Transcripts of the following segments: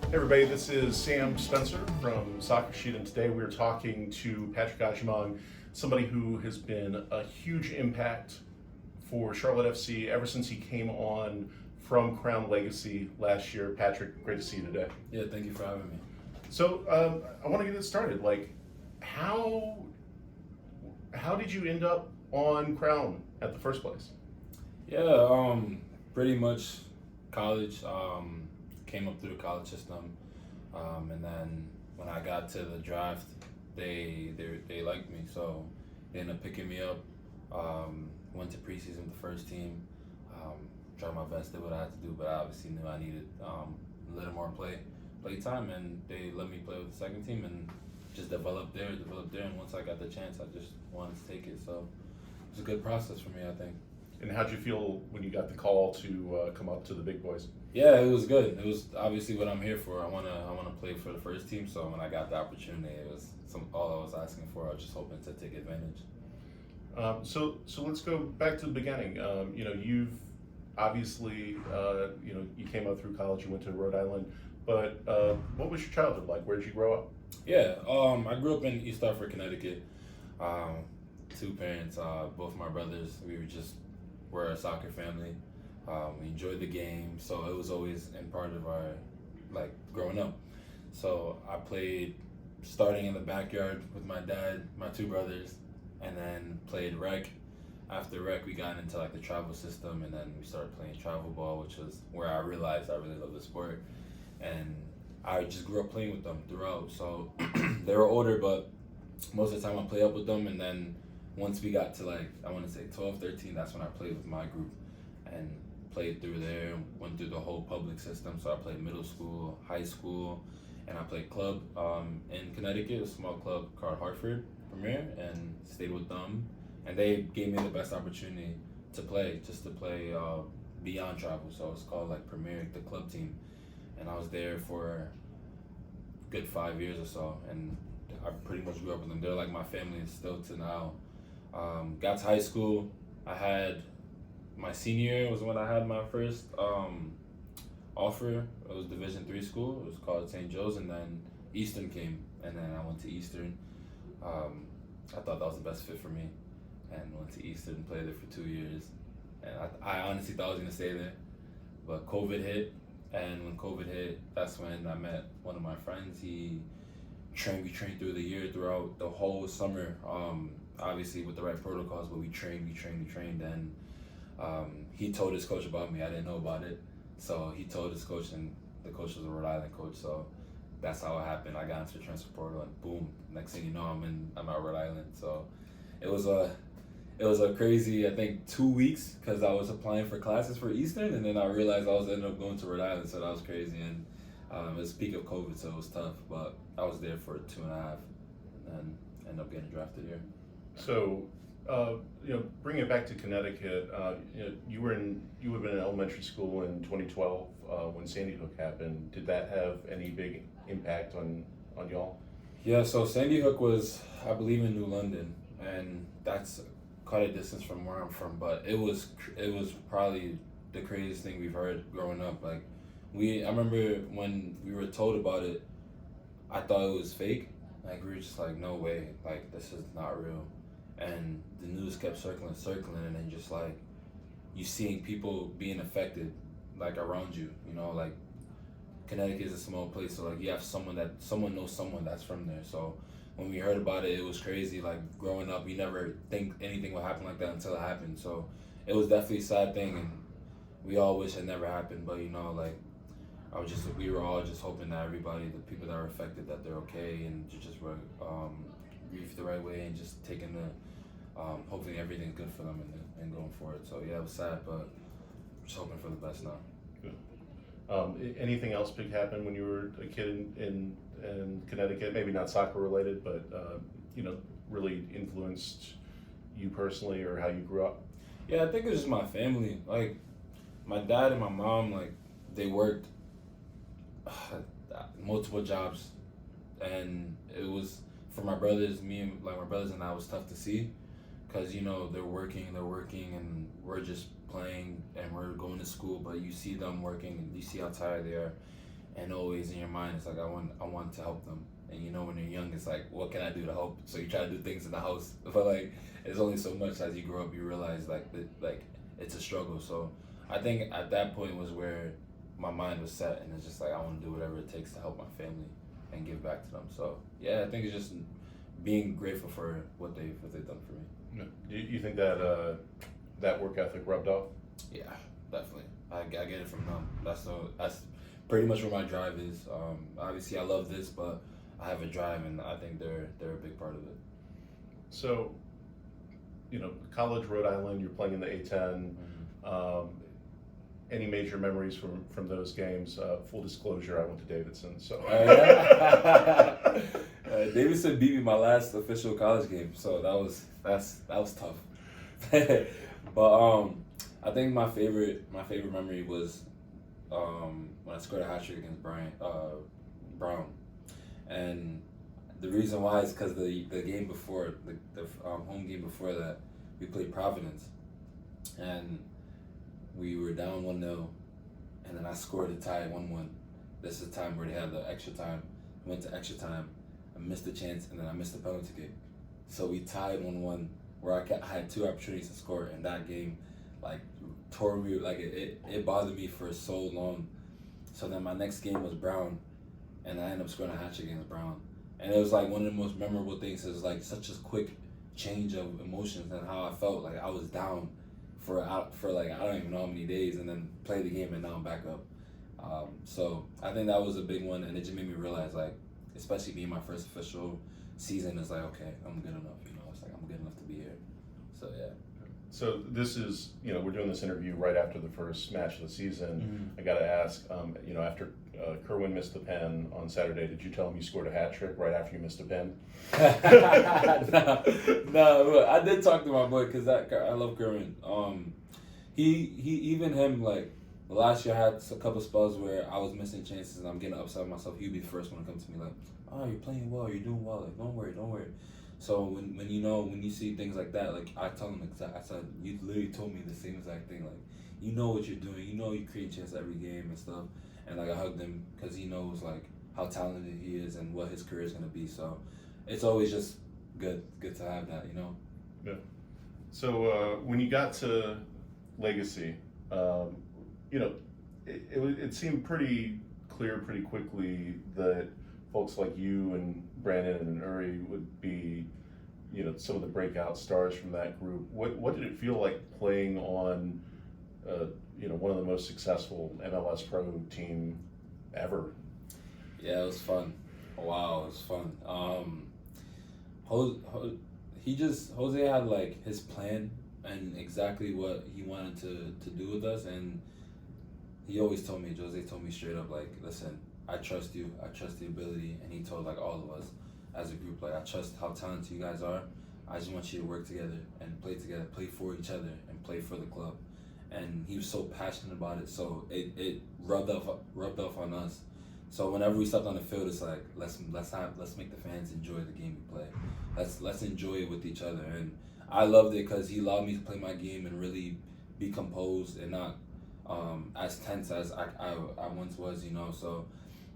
Hey everybody, this is Sam Spencer from Soccer Sheet, and today we're talking to Patrick Agyemang, somebody who has been a huge impact for Charlotte FC ever since he came on from Crown Legacy last year. Patrick, great to see you today. Yeah, thank you for having me. So I want to get it started. Like, how did you end up on Crown at the first place? Yeah, pretty much college. Came up through the college system, and then when I got to the draft, they liked me, so they ended up picking me up. Went to preseason with the first team. Tried my best, did what I had to do, but I obviously knew I needed a little more play time, and they let me play with the second team and just developed there. And once I got the chance, I just wanted to take it. So it was a good process for me, I think. And how'd you feel when you got the call to come up to the big boys? Yeah, it was good. It was obviously what I'm here for. I wanna play for the first team. So when I got the opportunity, it was all I was asking for. I was just hoping to take advantage. So let's go back to the beginning. You've obviously you came up through college. You went to Rhode Island, but what was your childhood like? Where did you grow up? Yeah, I grew up in East Hartford, Connecticut. Two parents, both my brothers. We're a soccer family. We enjoyed the game, so it was always in part of our growing up. So I played starting in the backyard with my dad, my two brothers, and then played rec. After rec, we got into the travel system, and then we started playing travel ball, which was where I realized I really love the sport. And I just grew up playing with them throughout. So they were older, but most of the time I played up with them, and then once we got to I want to say 12, 13, that's when I played with my group and played through there, went through the whole public system. So I played middle school, high school, and I played club in Connecticut, a small club called Hartford Premier, and stayed with them. And they gave me the best opportunity to play beyond travel. So it's called Premier, the club team. And I was there for a good 5 years or so. And I pretty much grew up with them. They're like my family still to now. Got to high school. I had my senior year was when I had my first offer. It was Division III school. It was called St. Joe's, and then Eastern came, and then I went to Eastern. I thought that was the best fit for me, and went to Eastern, played there for 2 years, and I honestly thought I was gonna stay there, but COVID hit, and when COVID hit, that's when I met one of my friends. We trained through the year, throughout the whole summer. Obviously with the right protocols, but we trained, and he told his coach about me. I didn't know about it, so he told his coach, and the coach was a Rhode Island coach. So that's how it happened. I got into the transfer portal, and boom! Next thing you know, I'm at Rhode Island. So it was a crazy, I think, 2 weeks, because I was applying for classes for Eastern, and then I realized I was ended up going to Rhode Island. So that was crazy, and it was peak of COVID, so it was tough. But I was there for 2.5, and ended up getting drafted here. So, bring it back to Connecticut. You would have been in elementary school in 2012 when Sandy Hook happened. Did that have any big impact on y'all? Yeah, so Sandy Hook was, I believe, in New London, and that's quite a distance from where I'm from. But it was probably the craziest thing we've heard growing up. I remember when we were told about it, I thought it was fake. We were just no way, this is not real. And the news kept circling, and then just you seeing people being affected around you. Connecticut is a small place, so you have someone knows someone that's from there. So when we heard about it, it was crazy. Growing up, you never think anything would happen like that until it happened. So it was definitely a sad thing, and we all wish it never happened. But we were all just hoping that everybody, the people that were affected, that they're okay, and to just grieve the right way, and just taking hopefully everything's good for them and going forward. So yeah, it was sad, but just hoping for the best now. Good. Anything else big happened when you were a kid in Connecticut? Maybe not soccer related, but really influenced you personally or how you grew up? Yeah, I think it was just my family. My dad and my mom, they worked multiple jobs, and it was for my brothers, my brothers and I, was tough to see, because they're working, and we're just playing, and we're going to school, but you see them working, and you see how tired they are, and always in your mind it's like I want to help them. And you know, when you're young, it's like, what can I do to help? So you try to do things in the house, but like it's only so much. As you grow up, you realize like it's a struggle. So I think at that point was where my mind was set, and it's just like I want to do whatever it takes to help my family and give back to them. So yeah, I think it's just being grateful for what they've done for me. Do you think that that work ethic rubbed off? Yeah, definitely. I get it from them. That's pretty much where my drive is. Obviously, I love this, but I have a drive, and I think they're a big part of it. So, college, Rhode Island, you're playing in the A10. Mm-hmm. Any major memories from those games? Full disclosure, I went to Davidson, so. Davidson beat me my last official college game, so that was tough. But I think my favorite memory was when I scored a hat trick against Brown, and the reason why is because the game before the home game before that, we played Providence, and we were down 1-0, and then I scored to tie 1-1. This is the time where they had the extra time. Went to extra time, I missed the chance, and then I missed the penalty kick. So we tied 1-1, where I had 2 opportunities to score, and that game, like, tore me, like, it bothered me for so long. So then my next game was Brown, and I ended up scoring a hat trick against Brown. And it was like one of the most memorable things. It was like such a quick change of emotions and how I felt. Like I was down for like I don't even know how many days, and then played the game, and now I'm back up. So I think that was a big one, and it just made me realize, like, especially being my first official season, it's like, okay, I'm good enough. It's like I'm good enough to be here. So yeah. So this is, we're doing this interview right after the first match of the season. Mm-hmm. I got to ask, after Kerwin missed the pen on Saturday, did you tell him you scored a hat trick right after you missed a pen? No, I did talk to my boy because I love Kerwin. Even him, like, last year I had a couple spells where I was missing chances and I'm getting upset with myself. He'd be the first one to come to me like, oh, you're playing well, you're doing well, like, don't worry. So when you see things like that, like, I tell him I said, you literally told me the same exact thing, like, you know what you're doing, you create chances every game and stuff, and like I hugged him because he knows like how talented he is and what his career is gonna be. So it's always just good to have that, Yeah. So when you got to Legacy, it seemed pretty clear pretty quickly that folks like you and Brandon and Uri would be, some of the breakout stars from that group. What did it feel like playing on, one of the most successful MLS Pro team ever? Yeah, it was fun. Wow, it was fun. Jose had like his plan and exactly what he wanted to do with us, and Jose told me straight up, like, listen, I trust you. I trust the ability. And he told, like, all of us as a group, like, I trust how talented you guys are. I just want you to work together and play together, play for each other, and play for the club. And he was so passionate about it, so it rubbed off on us. So whenever we stepped on the field, it's like, let's make the fans enjoy the game we play. Let's enjoy it with each other. And I loved it because he allowed me to play my game and really be composed and not as tense as I once was, So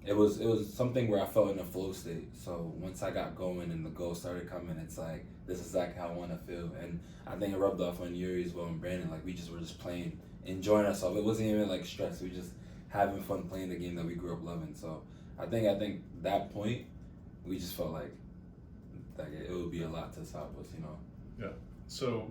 it was something where I felt in a flow state. So once I got going and the goals started coming, it's like, this is exactly how I want to feel. And I think it rubbed off on Uri as well and Brandon. Like, we were just playing, enjoying ourselves. It wasn't even like stress. We were just having fun playing the game that we grew up loving. So I think that point, we just felt like it would be a lot to stop us, Yeah. So,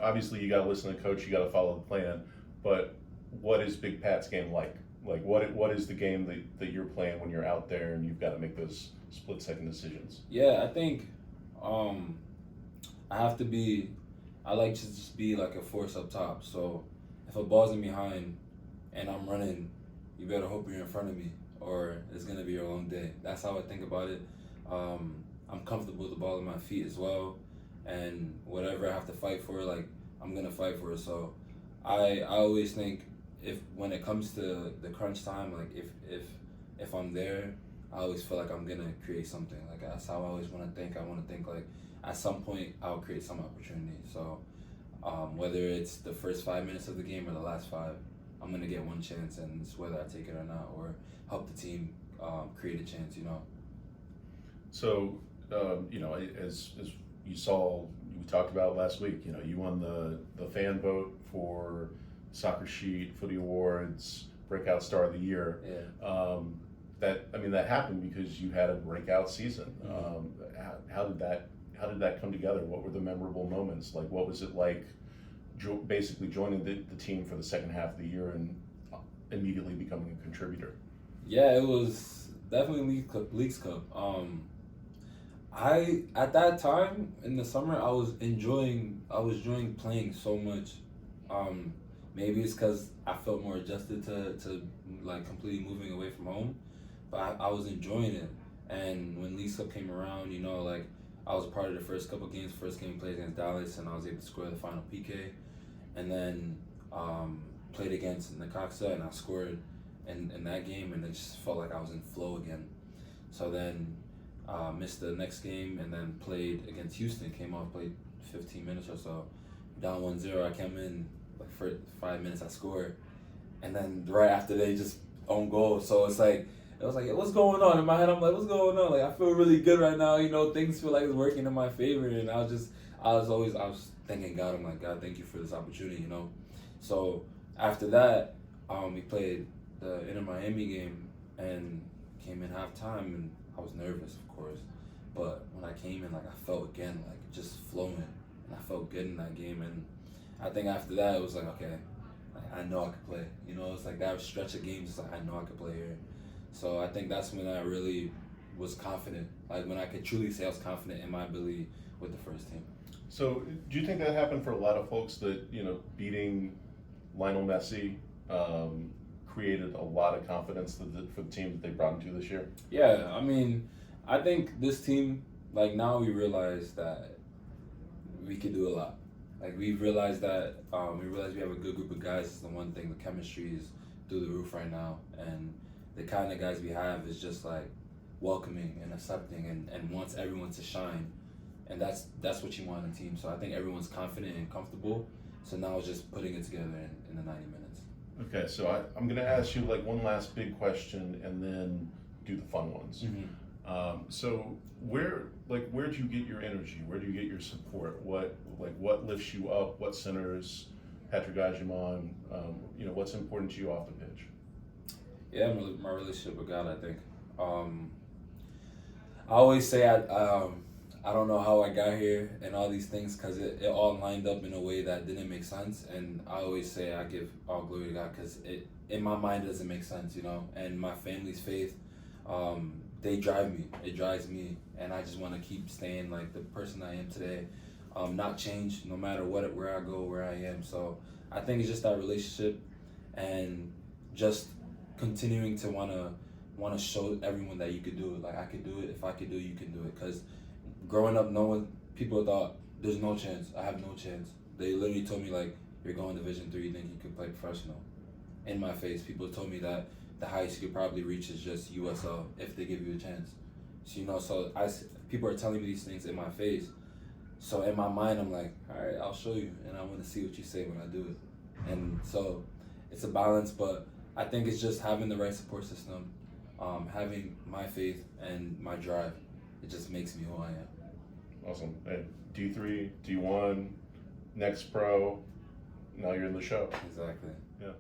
obviously you got to listen to the coach, you got to follow the plan, but what is Big Pat's game like? Like, what is the game that you're playing when you're out there and you've got to make those split-second decisions? Yeah, I think I like to just be like a force up top. So if a ball's in behind and I'm running, you better hope you're in front of me or it's going to be a long day. That's how I think about it. I'm comfortable with the ball at my feet as well. And whatever I have to fight for, like, I'm going to fight for it. So I always think, when it comes to the crunch time, like, if I'm there, I always feel like I'm gonna create something. Like, that's how I always want to think. I want to think like at some point I'll create some opportunity. So whether it's the first 5 minutes of the game or the last 5, I'm gonna get one chance, and it's whether I take it or not, or help the team create a chance. So, as you saw, we talked about last week. You won the fan vote for Soccer Sheet Footy Awards Breakout Star of the Year. Yeah. That happened because you had a breakout season. How did that come together? What were the memorable moments? Like, what was it like? Basically joining the team for the second half of the year and immediately becoming a contributor. Yeah, it was definitely Leagues Cup. At that time in the summer I was enjoying playing so much. Maybe it's because I felt more adjusted to like completely moving away from home, but I was enjoying it. And when Leagues Cup came around, like I was a part of the first couple games. First game played against Dallas, and I was able to score the final PK, and then played against Necaxa, and I scored in that game, and it just felt like I was in flow again. So then missed the next game, and then played against Houston. Came off, played 15 minutes or so, down 1-0. I came in like for 5 minutes, I scored, and then right after they just own goal. So it was like, what's going on in my head? I'm like, what's going on? Like, I feel really good right now. Things feel like it's working in my favor, and I was thanking God. I'm like, God, thank you for this opportunity. So after that, we played the Inter Miami game and came in halftime, and I was nervous, of course, but when I came in, like, I felt again like just flowing, and I felt good in that game. And I think after that it was like, okay, like, I know I could play. It's like that stretch of games. It's like, I know I could play here. So I think that's when I really was confident. Like, when I could truly say I was confident in my ability with the first team. So do you think that happened for a lot of folks that, beating Lionel Messi created a lot of confidence for the team that they brought into this year? Yeah, I think this team, like, now we realize that we can do a lot. Like, we realize that we have a good group of guys. It's the one thing. The chemistry is through the roof right now, and the kind of guys we have is just like welcoming and accepting and wants everyone to shine, and that's what you want in a team. So I think everyone's confident and comfortable. So now it's just putting it together in the 90 minutes. Okay, so I'm going to ask you like one last big question and then do the fun ones. Mm-hmm. So where do you get your energy? Where do you get your support? What lifts you up? What centers Patrick Agyemang? What's important to you off the pitch? Yeah, my relationship with God, I think. I always say I don't know how I got here and all these things, because it all lined up in a way that didn't make sense. And I always say I give all glory to God, because in my mind it doesn't make sense, And my family's faith, they drive me. It drives me, and I just want to keep staying like the person I am today, not change no matter where I go, where I am. So I think it's just that relationship, and just continuing to want to show everyone that you could do it. Like, I could do it. If I could do it, you can do it. Because growing up, people thought there's no chance. I have no chance. They literally told me, like, you're going to Division III, you think you could play professional? In my face, people told me that the highest you could probably reach is just USL if they give you a chance. So people are telling me these things in my face. So in my mind, I'm like, all right, I'll show you, and I want to see what you say when I do it. And so it's a balance, but I think it's just having the right support system, having my faith and my drive. It just makes me who I am. Awesome. And D3, D1, next pro, now you're in the show. Exactly. Yeah.